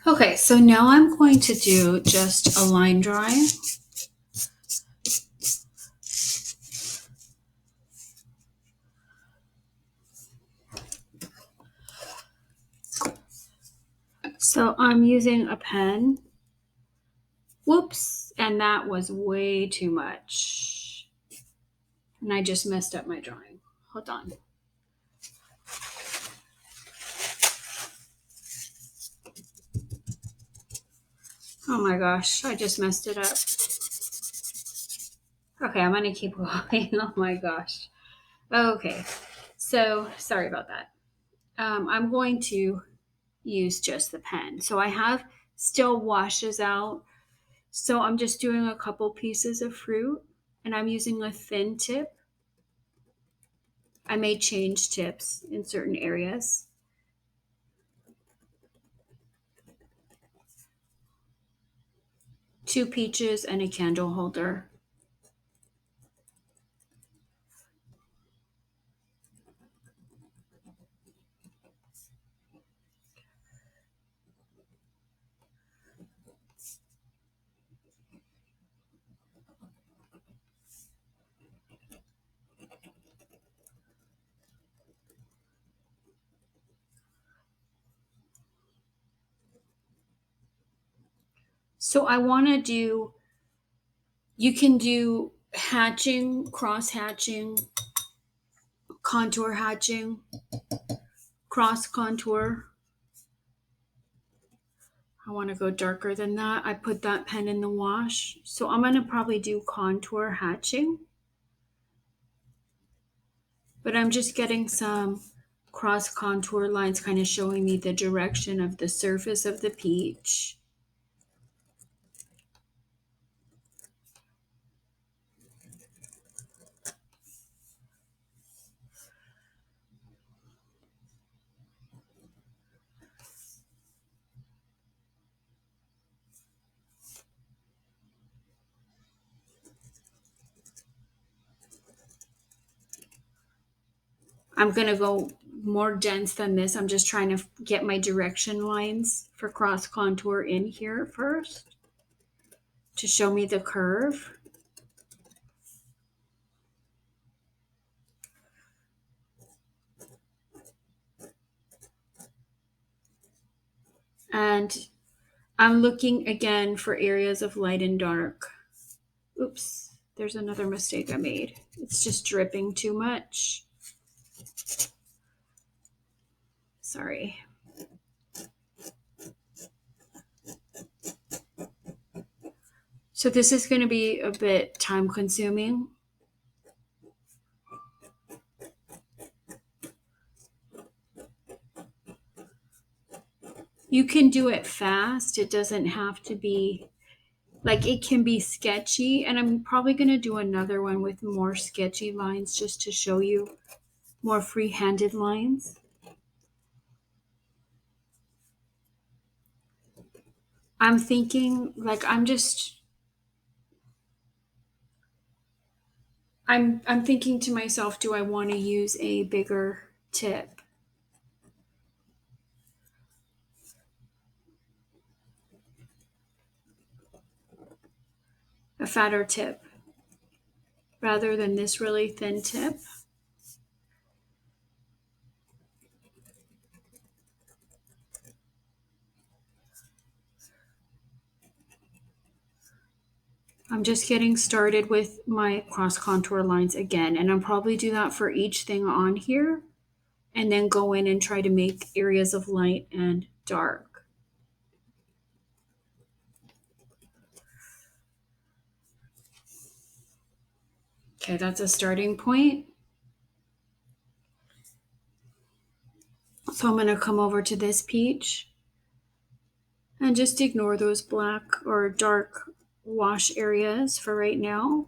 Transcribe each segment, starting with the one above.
Okay, so now I'm going to do just a line drawing. So I'm using a pen. Whoops, and that was way too much. And I just messed up my drawing. Hold on. Oh my gosh, I just messed it up. Okay, I'm gonna keep going. Oh my gosh. Okay, so sorry about that. I'm going to use just the pen. So I have still washes out. So I'm just doing a couple pieces of fruit and I'm using a thin tip. I may change tips in certain areas. Two peaches and a candle holder. So I want to do, you can do hatching, cross hatching, contour hatching, cross contour. I want to go darker than that. I put that pen in the wash. So I'm going to probably do contour hatching. But I'm just getting some cross contour lines kind of showing me the direction of the surface of the peach. I'm going to go more dense than this. I'm just trying to get my direction lines for cross contour in here first to show me the curve. And I'm looking again for areas of light and dark. Oops, there's another mistake I made. It's just dripping too much. Sorry. So this is going to be a bit time consuming. You can do it fast. It doesn't have to be like it can be sketchy. And I'm probably going to do another one with more sketchy lines just to show you more free-handed lines. I'm thinking like I'm thinking to myself, do I want to use a bigger tip? A fatter tip rather than this really thin tip? I'm just getting started with my cross contour lines again, and I'll probably do that for each thing on here and then go in and try to make areas of light and dark. Okay, that's a starting point. So I'm going to come over to this peach and just ignore those black or dark wash areas for right now.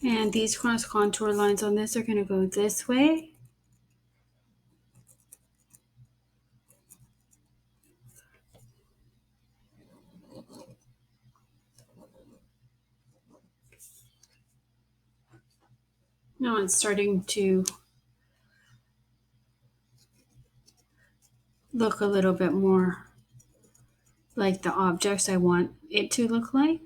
And these cross contour lines on this are going to go this way. Now it's starting to look a little bit more like the objects I want it to look like.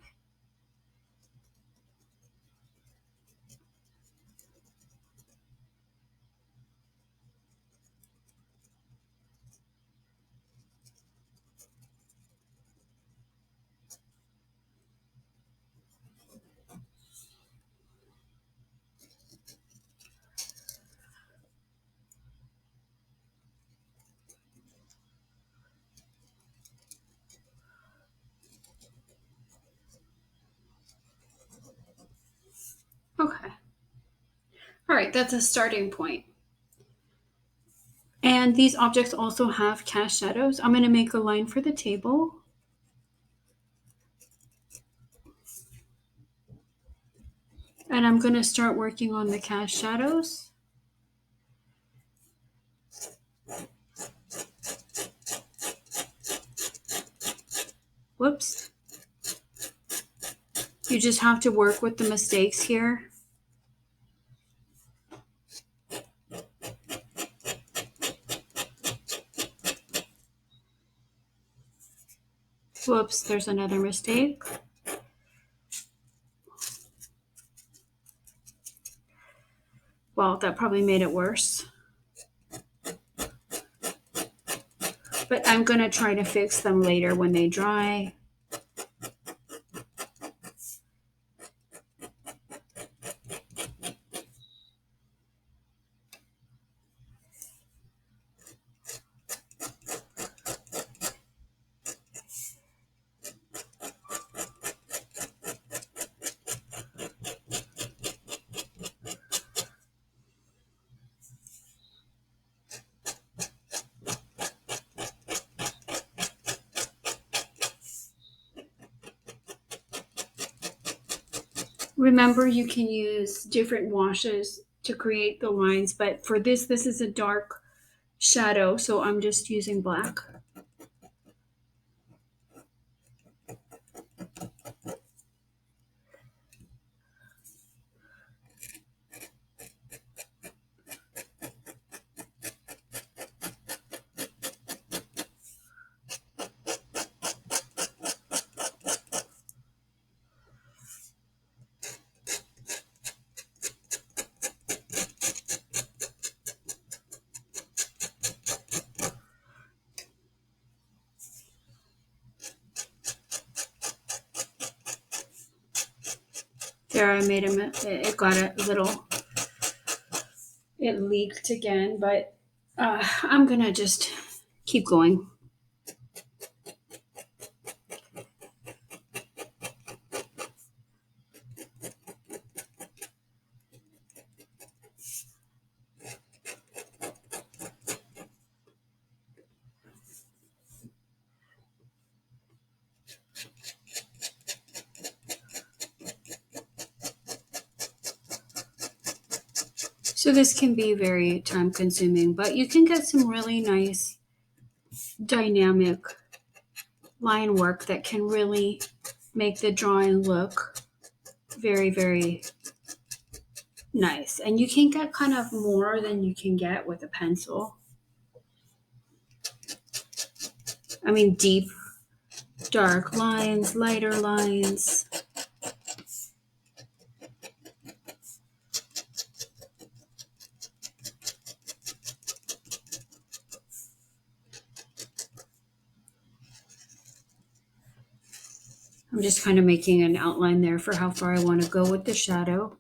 Okay. All right, that's a starting point. And these objects also have cast shadows. I'm going to make a line for the table. And I'm going to start working on the cast shadows. Whoops. You just have to work with the mistakes here. Whoops, there's another mistake. Well, that probably made it worse. But I'm going to try to fix them later when they dry. Remember, you can use different washes to create the lines, but for this is a dark shadow, so I'm just using black. There, I made it got a little, it leaked again, but I'm gonna just keep going. So this can be very time consuming, but you can get some really nice dynamic line work that can really make the drawing look very, very nice. And you can get kind of more than you can get with a pencil. I mean, deep, dark lines, lighter lines. I'm just kind of making an outline there for how far I want to go with the shadow.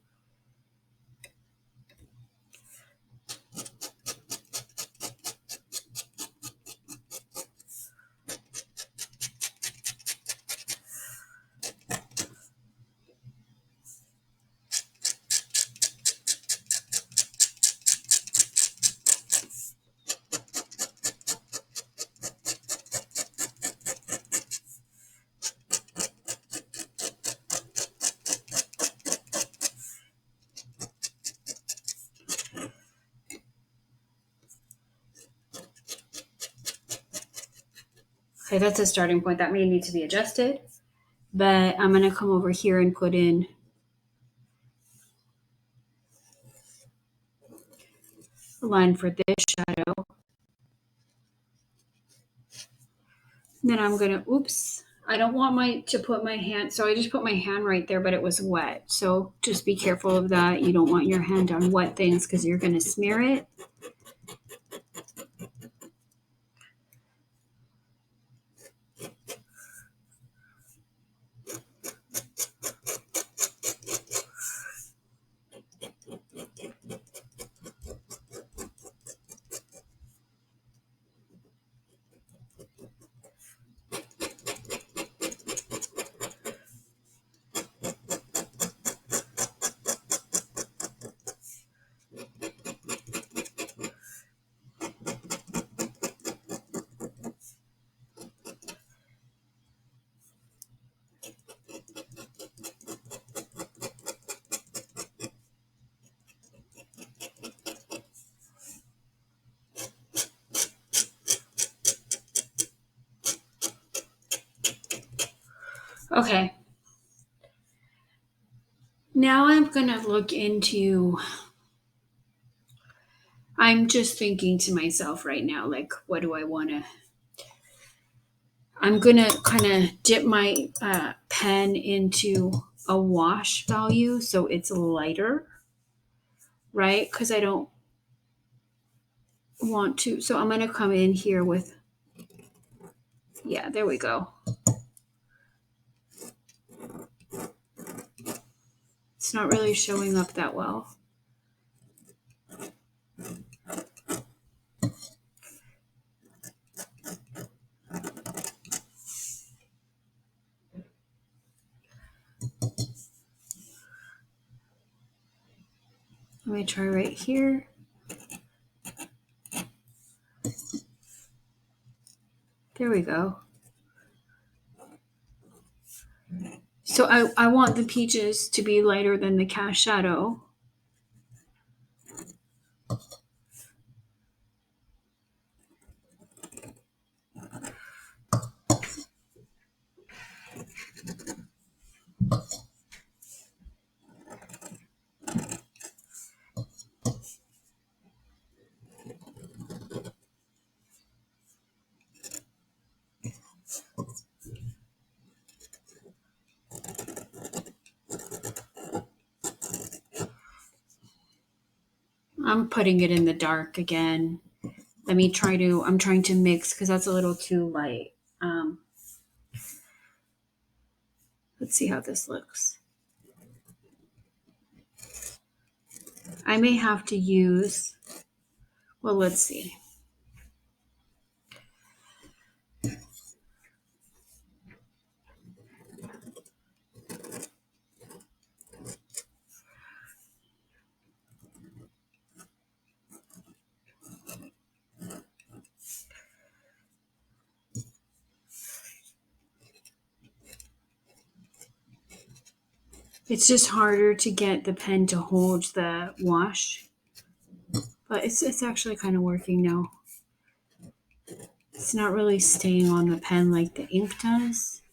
Okay, that's a starting point. That may need to be adjusted, but I'm going to come over here and put in a line for this shadow. And then I'm going to, oops, I don't want to put my hand, so I just put my hand right there, but it was wet. So just be careful of that. You don't want your hand on wet things because you're going to smear it. Okay. Now I'm going to look into, I'm just thinking to myself right now, like, what do I want to, I'm going to kind of dip my pen into a wash value so it's lighter, right? Because I don't want to, so I'm going to come in here with, yeah, there we go. It's not really showing up that well. Let me try right here. There we go. So I want the peaches to be lighter than the cast shadow. I'm putting it in the dark again. I'm trying to mix because that's a little too light. Let's see how this looks. I may have to use, well, let's see. It's just harder to get the pen to hold the wash, but it's actually kind of working now. It's not really staying on the pen like the ink does.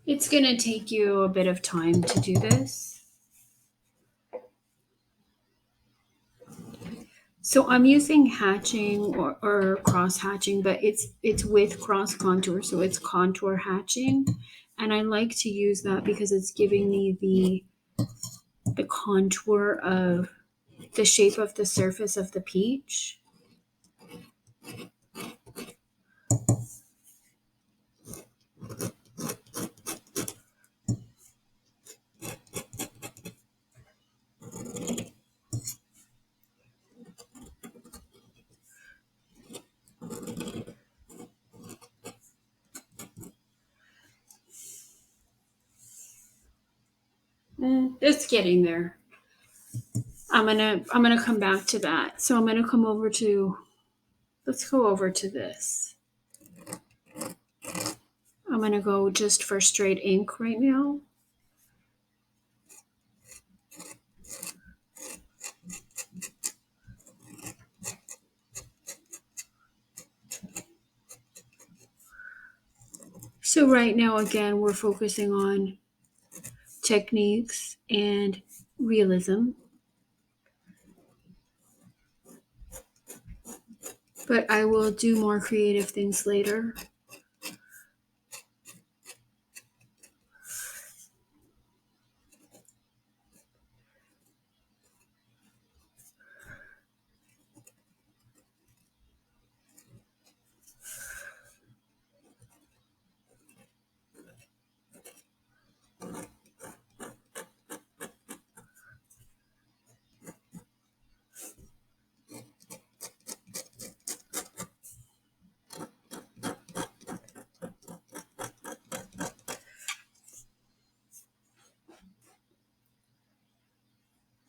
It's going to take you a bit of time to do this. So I'm using hatching or cross hatching, but it's with cross contour, so it's contour hatching. And I like to use that because it's giving me the contour of the shape of the surface of the peach. It's getting there. I'm gonna come back to that. So I'm gonna come over to, let's go over to this. I'm gonna go just for straight ink right now. So right now, again, we're focusing on techniques and realism. But I will do more creative things later.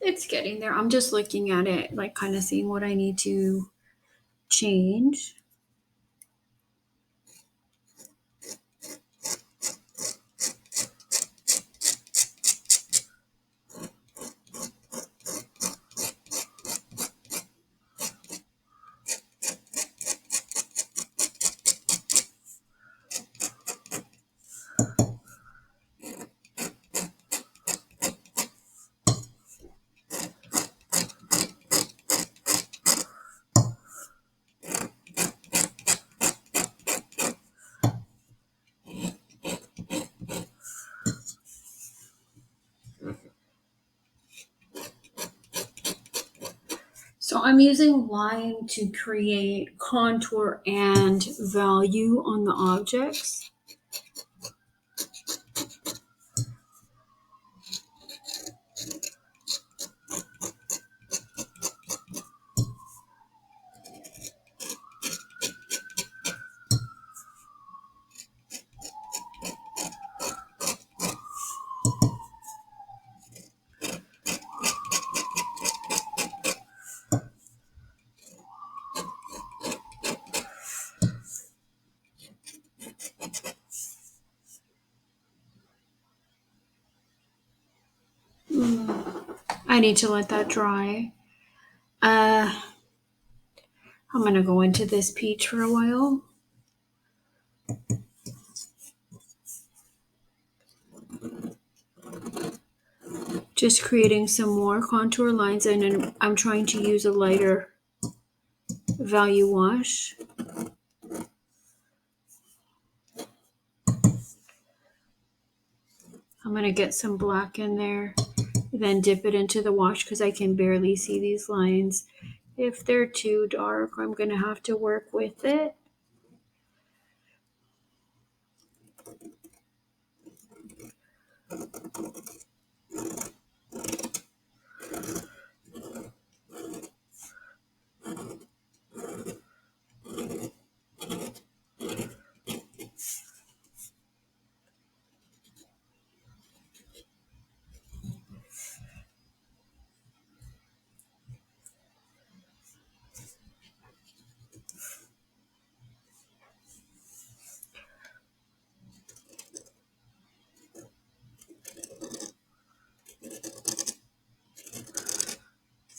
It's getting there. I'm just looking at it, like kind of seeing what I need to change. So I'm using line to create contour and value on the objects. I need to let that dry. I'm gonna go into this peach for a while. Just creating some more contour lines, and then I'm trying to use a lighter value wash. I'm gonna get some black in there, then dip it into the wash because I can barely see these lines. If they're too dark, I'm gonna have to work with it.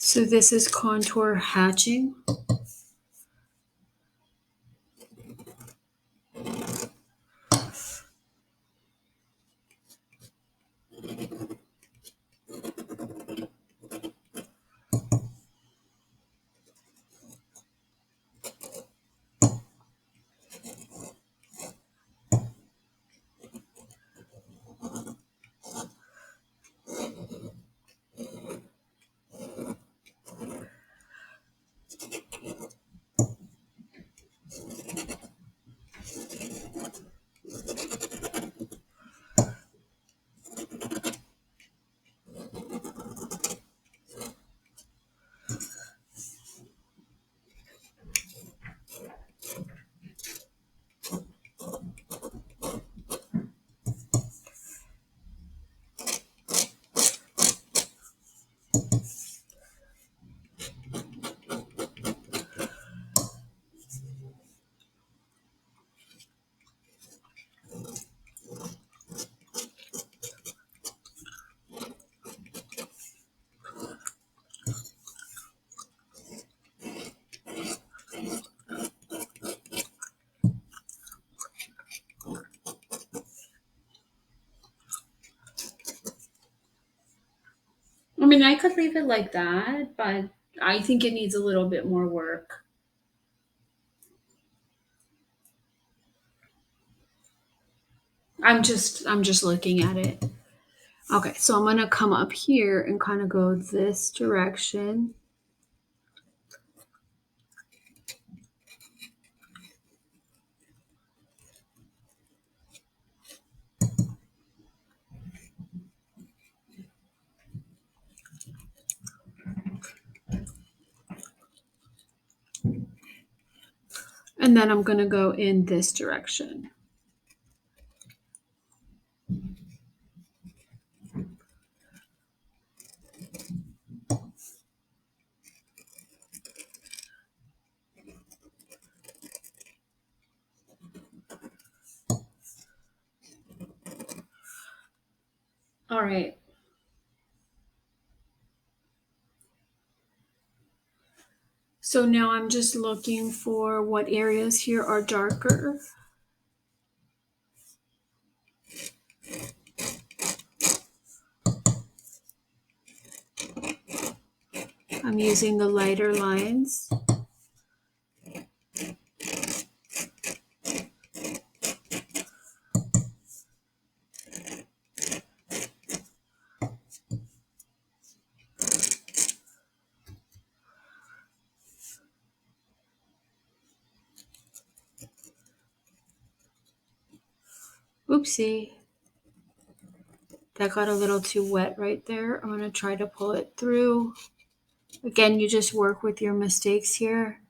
So this is contour hatching. could leave it like that, but I think it needs a little bit more work. I'm just looking at it. Okay, so I'm gonna come up here and kind of go this direction. And then I'm gonna go in this direction. All right. So now I'm just looking for what areas here are darker. I'm using the lighter lines. Oopsie. That got a little too wet right there. I'm gonna try to pull it through. Again, you just work with your mistakes here.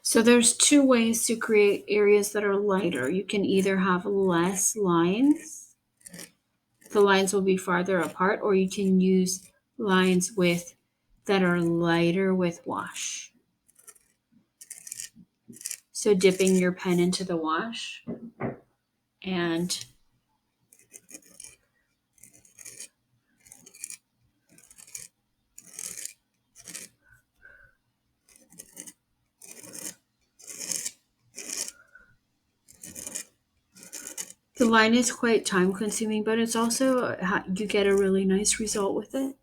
So there's two ways to create areas that are lighter. You can either have less lines. The lines will be farther apart, or you can use lines with that are lighter with wash. So dipping your pen into the wash and the line is quite time consuming, but it's also you get a really nice result with it.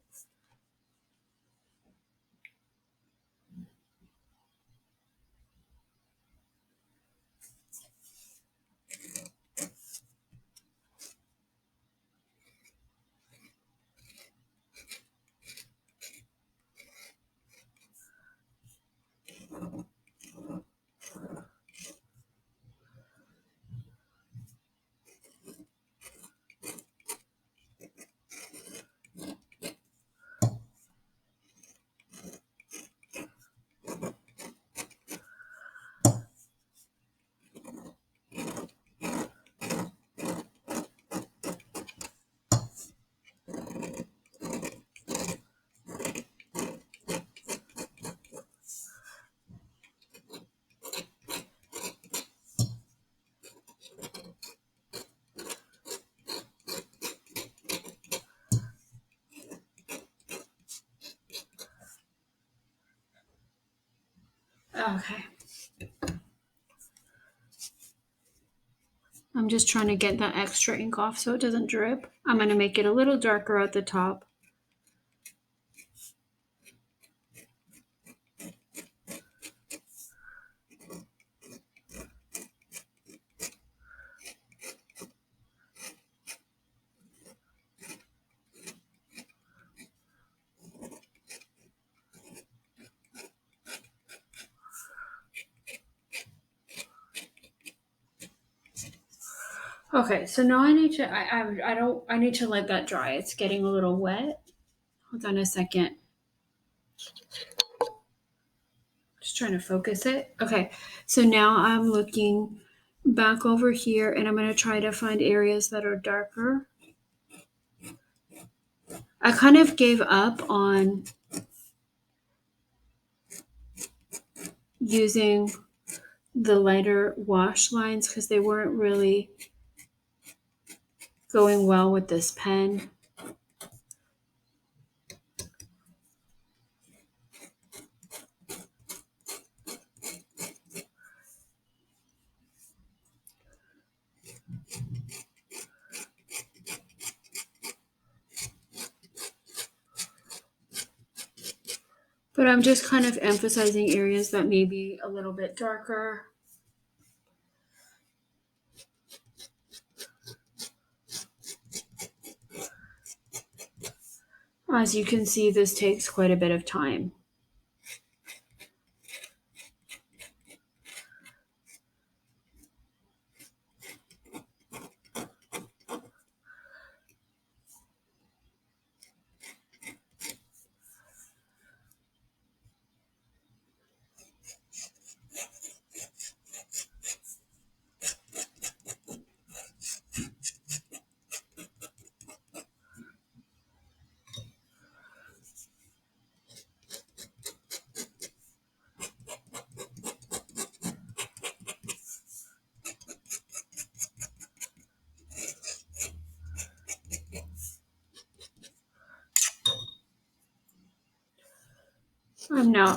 Okay. I'm just trying to get that extra ink off so it doesn't drip. I'm going to make it a little darker at the top. Okay, so now I need to I need to let that dry. It's getting a little wet. Hold on a second. Just trying to focus it. Okay, so now I'm looking back over here and I'm going to try to find areas that are darker. I kind of gave up on using the lighter wash lines because they weren't really going well with this pen. But I'm just kind of emphasizing areas that may be a little bit darker. As you can see, this takes quite a bit of time.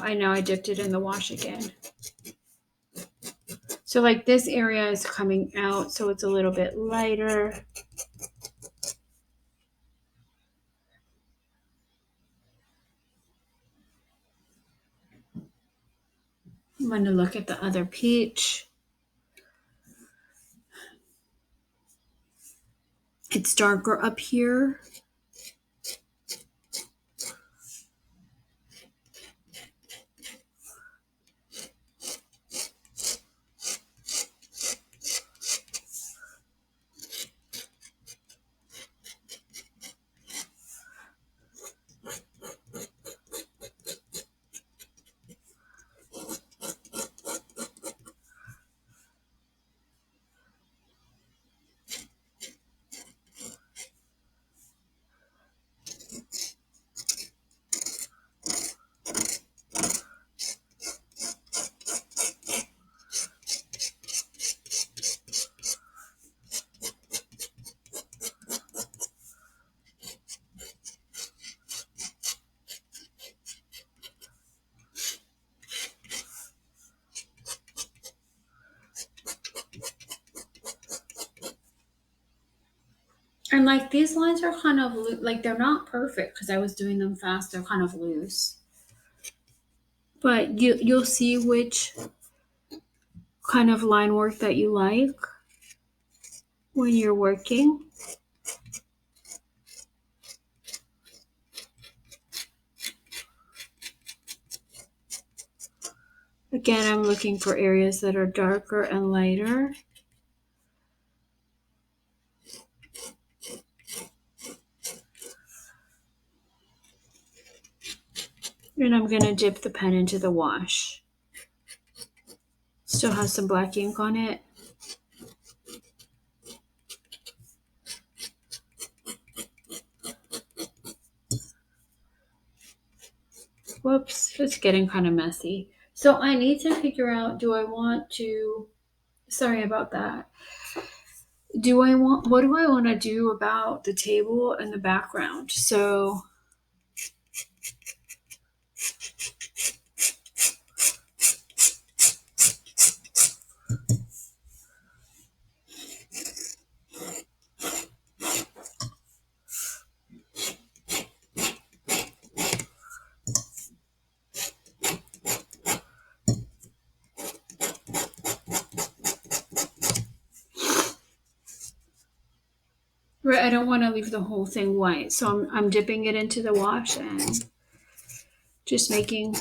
I know I dipped it in the wash again. So like this area is coming out, so it's a little bit lighter. I'm going to look at the other peach. It's darker up here. And like these lines are kind of like they're not perfect because I was doing them fast. They're kind of loose. But you'll see which kind of line work that you like when you're working. Again, I'm looking for areas that are darker and lighter. And I'm going to dip the pen into the wash. Still has some black ink on it. Whoops, it's getting kind of messy. So I need to figure out, do I want to, sorry about that. What do I want to do about the table and the background? So right, I don't want to leave the whole thing white. So I'm dipping it into the wash and just making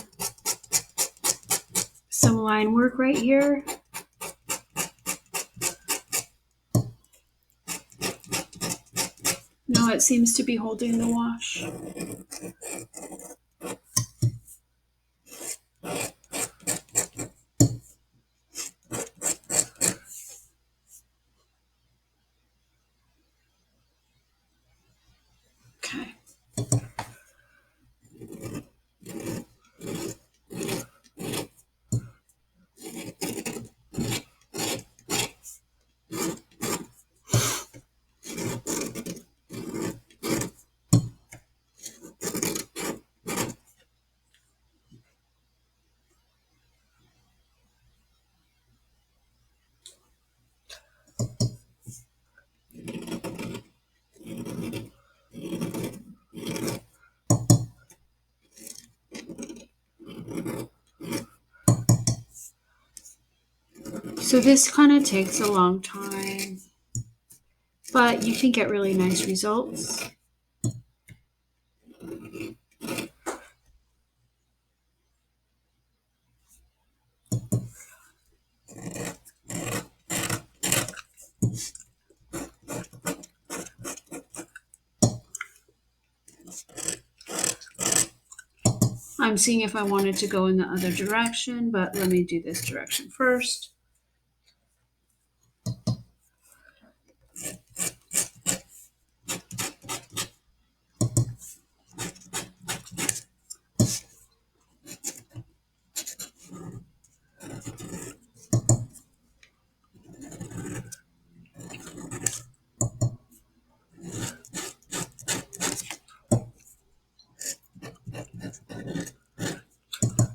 some line work right here. No, it seems to be holding the wash. Okay. So this kind of takes a long time, but you can get really nice results. I'm seeing if I wanted to go in the other direction, but let me do this direction first.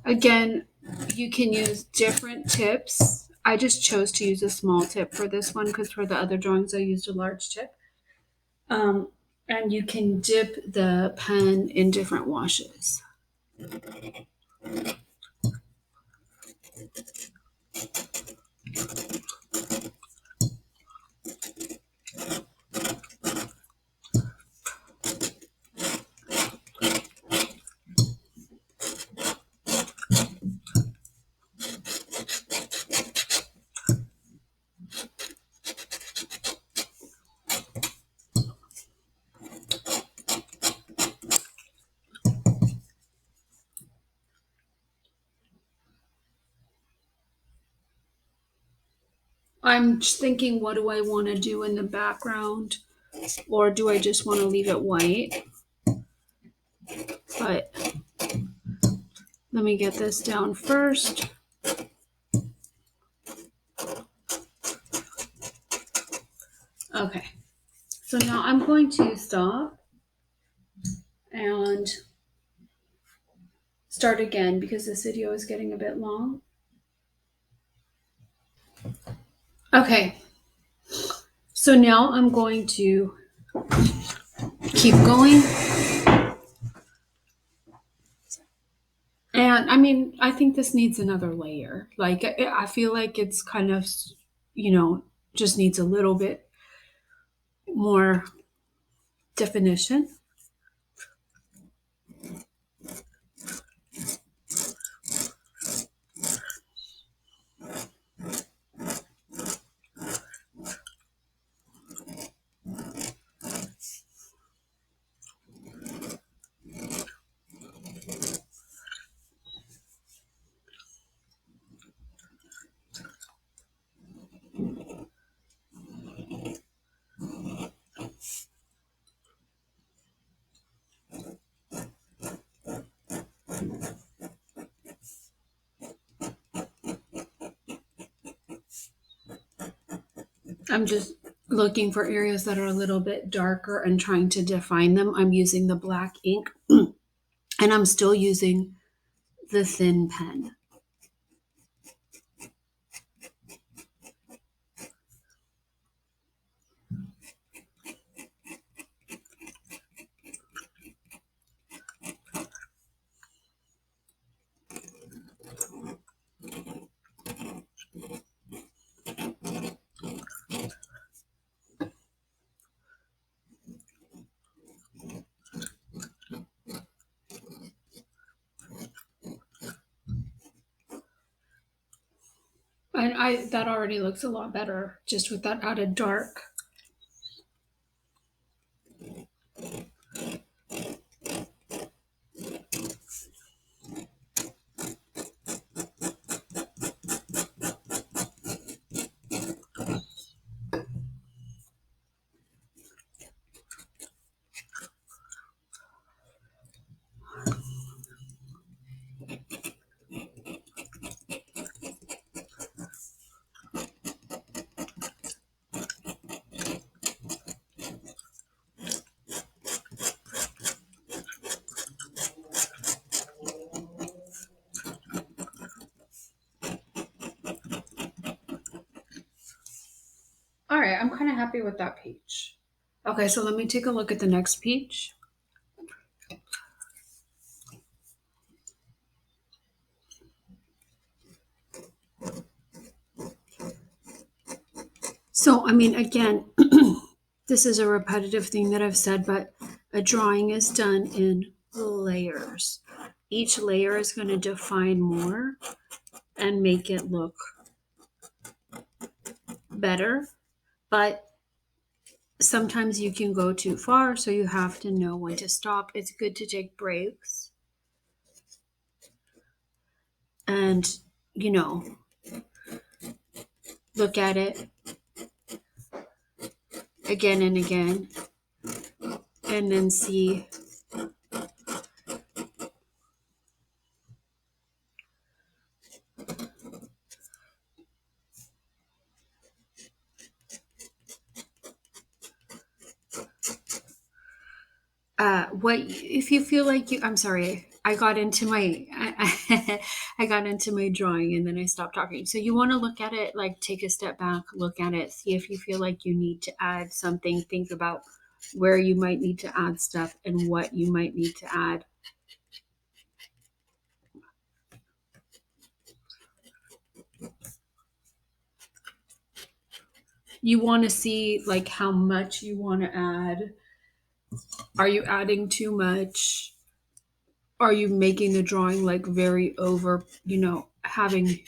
Again, you can use different tips. I just chose to use a small tip for this one because for the other drawings I used a large tip. And you can dip the pen in different washes. I'm just thinking, what do I want to do in the background? Or do I just want to leave it white? But let me get this down first. Okay, so now I'm going to stop and start again because this video is getting a bit long. Okay, so now I'm going to keep going. And I mean, I think this needs another layer. Like, I feel like it's kind of, just needs a little bit more definition. I'm just looking for areas that are a little bit darker and trying to define them. I'm using the black ink and I'm still using the thin pen. And that already looks a lot better just with that added dark. All right, I'm kind of happy with that peach. Okay, so let me take a look at the next peach. So, I mean, again, this is a repetitive thing that I've said, but a drawing is done in layers. Each layer is going to define more and make it look better, but sometimes you can go too far, so you have to know when to stop. It's good to take breaks and, you know, look at it again and again and then see. What if you feel like you, I'm sorry, I got into my I got into my drawing and then I stopped talking. So you want to look at it, like take a step back, look at it, see if you feel like you need to add something, think about where you might need to add stuff and what you might need to add. You want to see like how much you want to add. Are you adding too much? Are you making the drawing like very over, having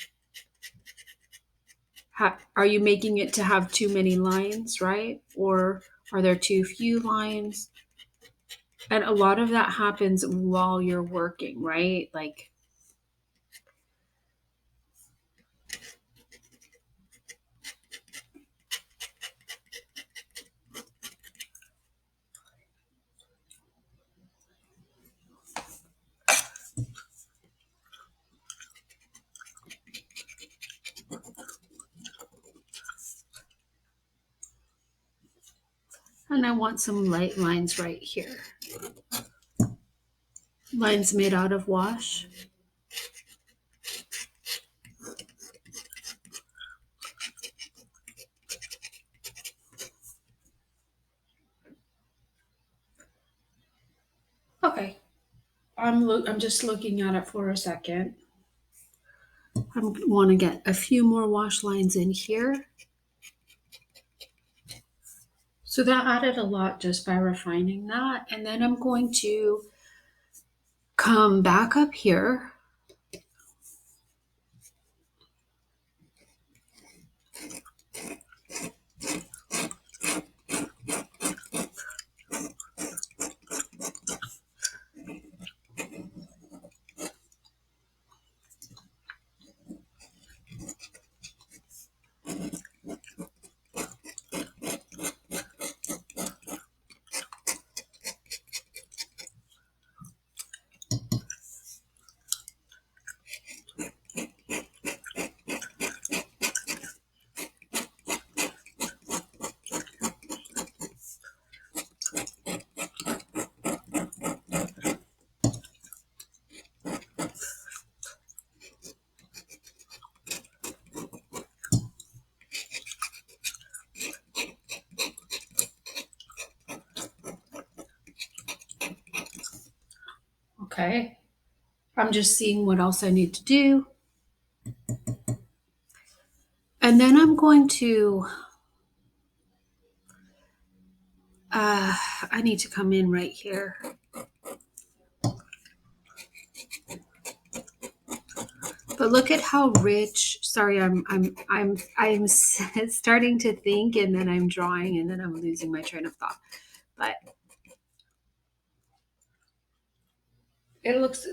are you making it to have too many lines, right? Or are there too few lines? And a lot of that happens while you're working, right? Like, and I want some light lines right here. Lines made out of wash. Okay. I'm just looking at it for a second. I want to get a few more wash lines in here. So that added a lot just by refining that. And then I'm going to come back up here. Okay. I'm just seeing what else I need to do. And then I'm going to, I need to come in right here. But look at how rich. Sorry, I'm starting to think, and then I'm drawing, and then I'm losing my train of thought. But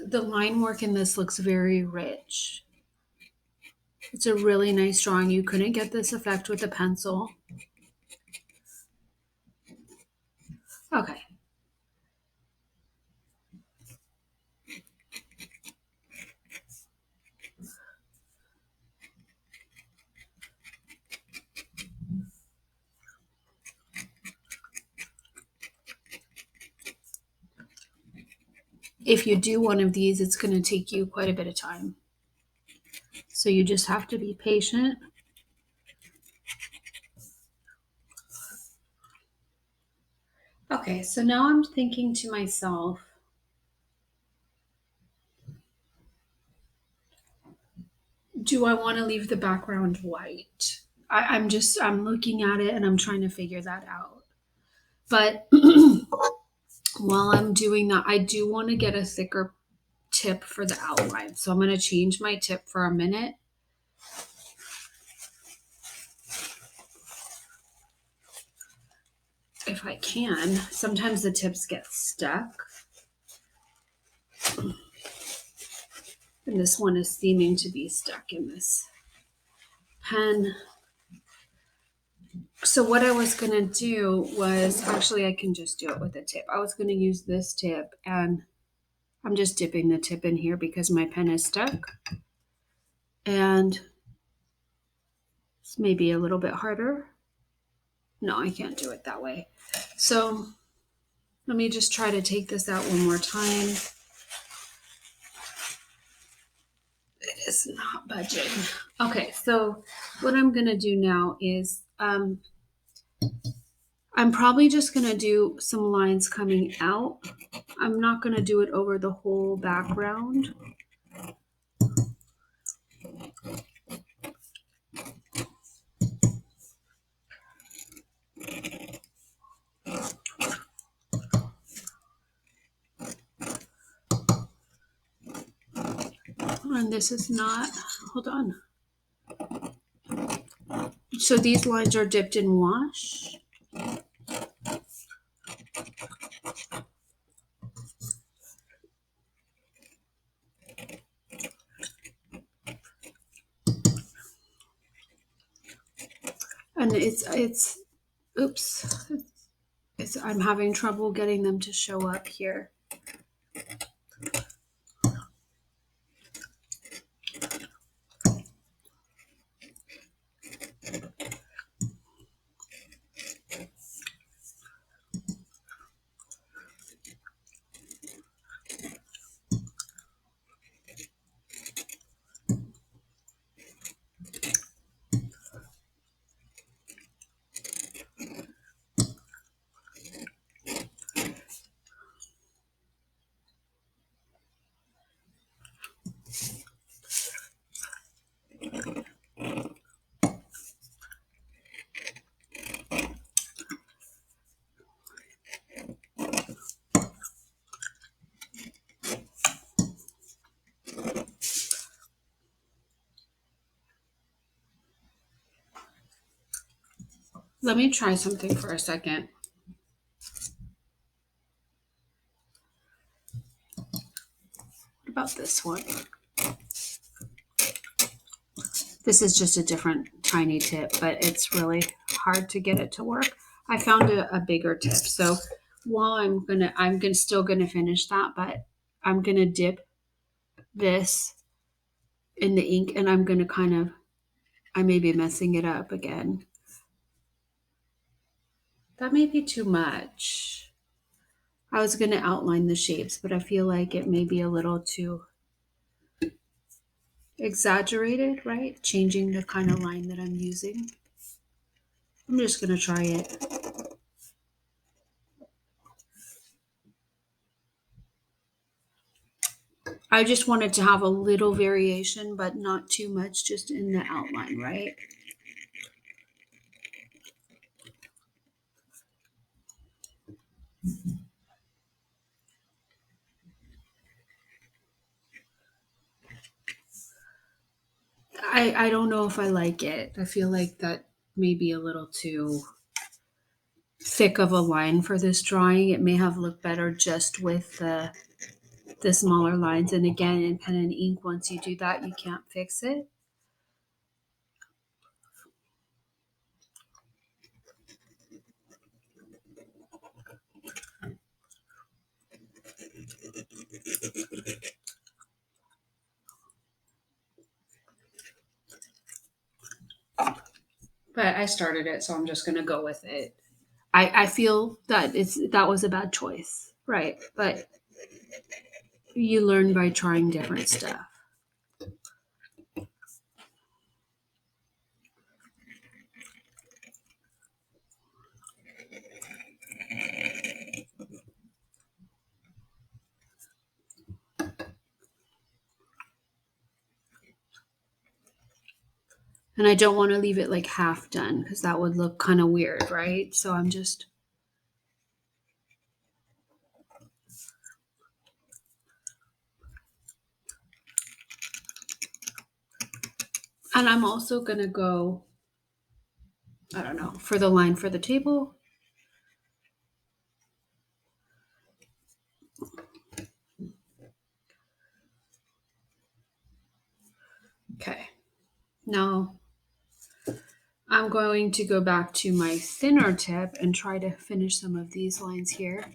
the line work in this looks very rich. It's a really nice drawing. You couldn't get this effect with a pencil. Okay. If you do one of these, it's going to take you quite a bit of time. So you just have to be patient. Okay, so now I'm thinking to myself, do I want to leave the background white? I'm looking at it and I'm trying to figure that out. But while I'm doing that, I do want to get a thicker tip for the outline. So I'm going to change my tip for a minute. If I can. Sometimes the tips get stuck. And this one is seeming to be stuck in this pen. So what I was going to do was, actually I can just do it with a tip. I was going to use this tip and I'm just dipping the tip in here because my pen is stuck. And it's maybe a little bit harder. No, I can't do it that way. So let me just try to take this out one more time. It is not budging. Okay, so what I'm gonna do now is I'm probably just gonna do some lines coming out. I'm not gonna do it over the whole background. And this is not, hold on. So these lines are dipped in wash. And oops, I'm having trouble getting them to show up here. Let me try something for a second. What about this one? This is just a different tiny tip, but it's really hard to get it to work. I found a bigger tip. So while still gonna finish that, but I'm gonna dip this in the ink and I'm gonna I may be messing it up again. That may be too much. I was gonna outline the shapes, but I feel like it may be a little too exaggerated, right? Changing the kind of line that I'm using. I'm just gonna try it. I just wanted to have a little variation, but not too much just in the outline, right? I don't know if I like it. I feel like that may be a little too thick of a line for this drawing. It may have looked better just with the smaller lines. And again, in pen and ink, once you do that, you can't fix it. But I started it, so I'm just gonna go with it. I feel that that was a bad choice, right? But you learn by trying different stuff. And I don't want to leave it like half done because that would look kind of weird, right? So I'm just, and I'm also going to go, I don't know, for the line for the table. Okay. Now I'm going to go back to my thinner tip and try to finish some of these lines here.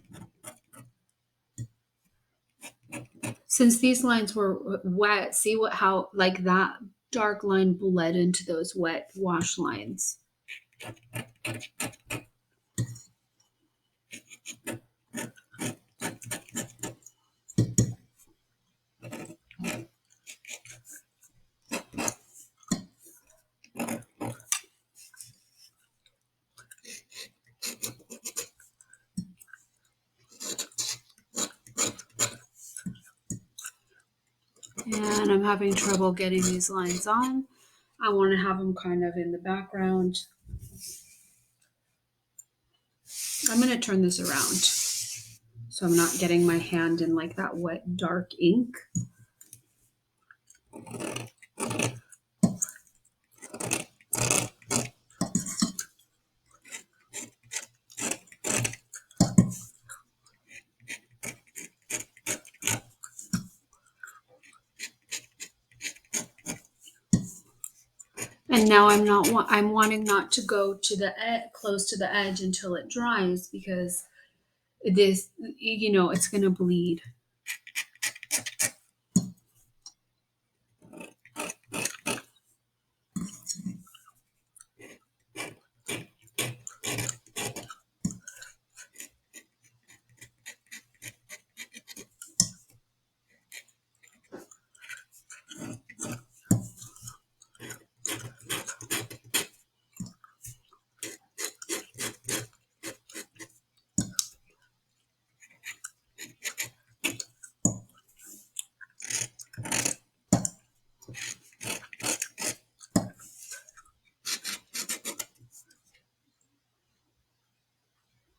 Since these lines were wet, see how like that dark line bled into those wet wash lines. And I'm having trouble getting these lines on. I want to have them kind of in the background. I'm going to turn this around so I'm not getting my hand in like that wet dark ink. And now I'm wanting not to go to the close to the edge until it dries because this, it's going to bleed.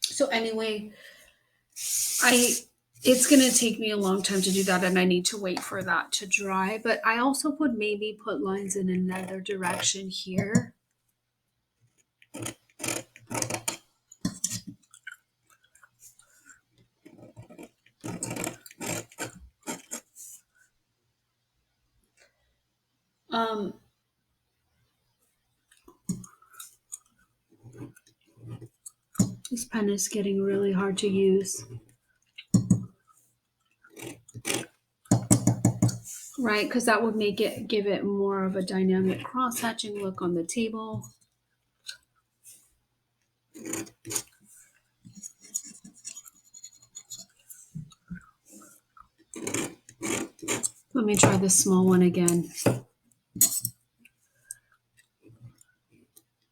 So anyway, it's going to take me a long time to do that and I need to wait for that to dry, but I also would maybe put lines in another direction here. This pen is getting really hard to use. Right, because that would give it more of a dynamic cross-hatching look on the table. Let me try this small one again.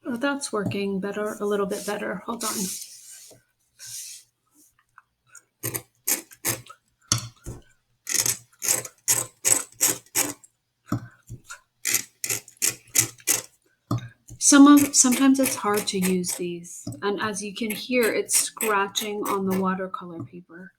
Oh, that's working better, a little bit better. Hold on. Sometimes it's hard to use these, and as you can hear, it's scratching on the watercolor paper.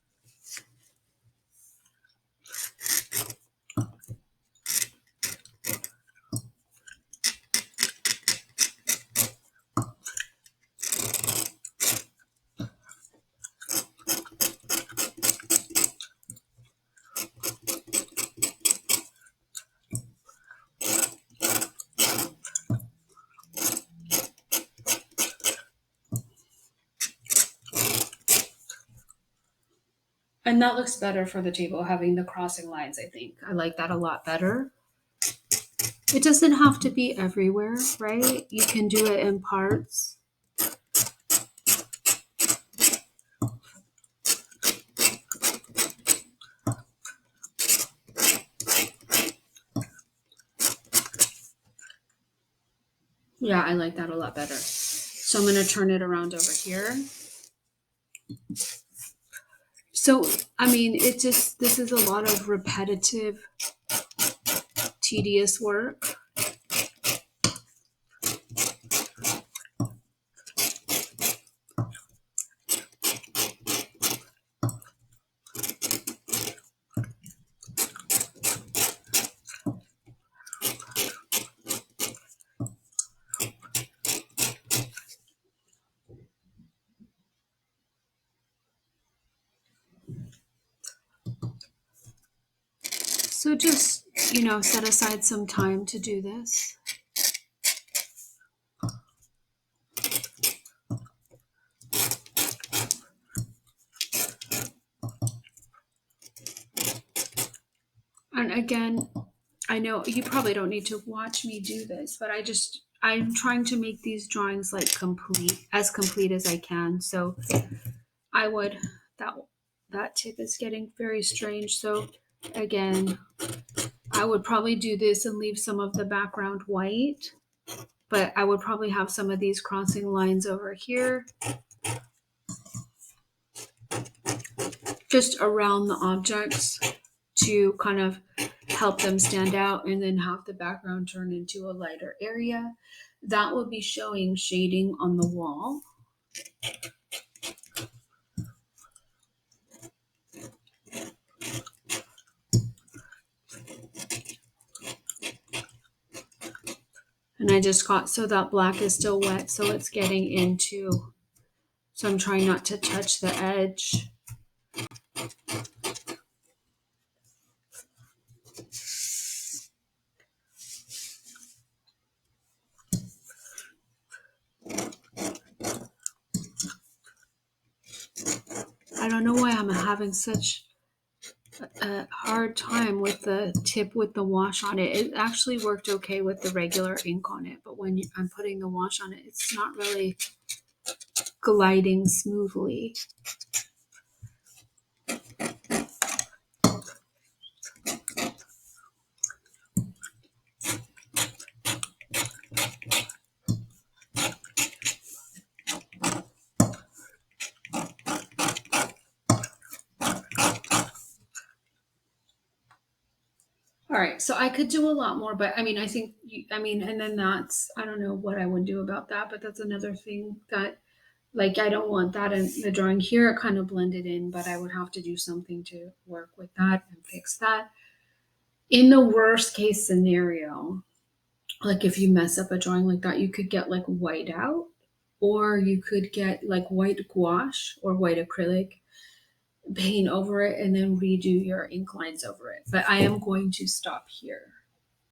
And that looks better for the table, having the crossing lines, I think. I like that a lot better. It doesn't have to be everywhere, right? You can do it in parts. Yeah, I like that a lot better. So I'm going to turn it around over here. So, I mean, this is a lot of repetitive, tedious work. So just, set aside some time to do this. And again, I know you probably don't need to watch me do this, but I'm trying to make these drawings like complete as I can. So I would that that tip is getting very strange. So again, I would probably do this and leave some of the background white, but I would probably have some of these crossing lines over here, just around the objects to kind of help them stand out, and then have the background turn into a lighter area. That will be showing shading on the wall. And I just got, so that black is still wet, so it's getting into, so I'm trying not to touch the edge. I don't know why I'm having such a hard time with the tip with the wash on it. It actually worked okay with the regular ink on it, but when I'm putting the wash on it, it's not really gliding smoothly. All right, so I could do a lot more, but I mean, I think, and then I don't know what I would do about that, but that's another thing that, like, I don't want that in the drawing here. It kind of blended in, but I would have to do something to work with that and fix that. In the worst case scenario, like if you mess up a drawing like that, you could get like white out, or you could get like white gouache or white acrylic paint over it and then redo your ink lines over it. But I am going to stop here.